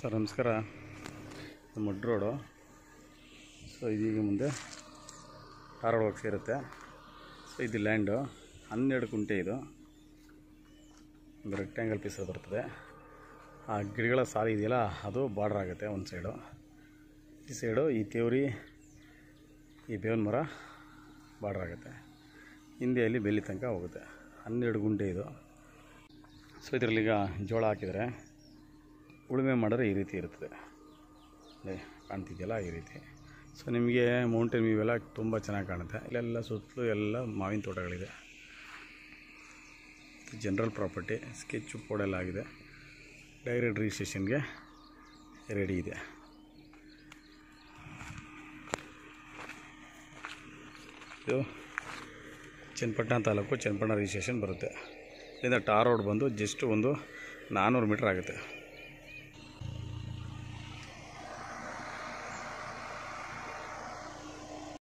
Sir ನಮಸ್ಕಾರ. Mud road. So ಇದೀಗ ಮುಂದೆ ಟಾರ್ ಒಳಗೆ ಸೇರುತ್ತೆ. ಸೊ ಇದು ಲ್ಯಾಂಡು 12 ಕುಂಟೆ. ಇದು ಒಂದು ರೆಕ್ಟ್ಯಾಂಗಲ್ ಪೀಸ್ ಬರ್ತದೆ. ಆ ಗಿಡಗಳ ಸಾಲು ಇದೆಯಲ್ಲ ಅದು ಬಾರ್ಡ್ರ್ ಆಗುತ್ತೆ ಒಂದು ಸೈಡು. ಈ ಸೈಡು ಈ ತೇವರಿ ಈ ಬೇವಿನ ಮರ ಬಾರ್ಡ್ರ್ ಆಗುತ್ತೆ. ಹಿಂದೆಯಲ್ಲಿ ಬೆಲ್ಲಿ ತನಕ ಹೋಗುತ್ತೆ. 12 ಗುಂಟೆ ಇದು. ಸೊ ಇದರಲ್ಲೀಗ ಜೋಳ ಹಾಕಿದರೆ ಉಳುಮೆ ಮಾಡಿದ್ರೆ ಈ ರೀತಿ ಇರ್ತದೆ. ಕಾಣ್ತಿದೆಯಲ್ಲ ಈ ರೀತಿ. ಸೊ ನಿಮಗೆ ಮೌಂಟೇನ್ ವ್ಯೂ ಎಲ್ಲ ತುಂಬ ಚೆನ್ನಾಗಿ ಕಾಣುತ್ತೆ. ಇಲ್ಲೆಲ್ಲ ಸುತ್ತಲೂ ಎಲ್ಲ ಮಾವಿನ ತೋಟಗಳಿದೆ. ಜನರಲ್ ಪ್ರಾಪರ್ಟಿ, ಸ್ಕೆಚ್ ಕೋಡೆಲ್ಲ ಆಗಿದೆ. ಡೈರೆಕ್ಟ್ ರಿಜಿಸ್ಟ್ರೇಷನ್ಗೆ ರೆಡಿ ಇದೆ. ಇದು ಚನ್ನಪಟ್ಟಣ ತಾಲೂಕು, ಚನ್ನಪಟ್ಟಣ ರಿಜಿಸ್ಟ್ರೇಷನ್ ಬರುತ್ತೆ. ಇಲ್ಲಿಂದ ಟಾರ್ ರೋಡ್ ಬಂದು ಜಸ್ಟ್ ಒಂದು 400 ಮೀಟ್ರ್ ಆಗುತ್ತೆ.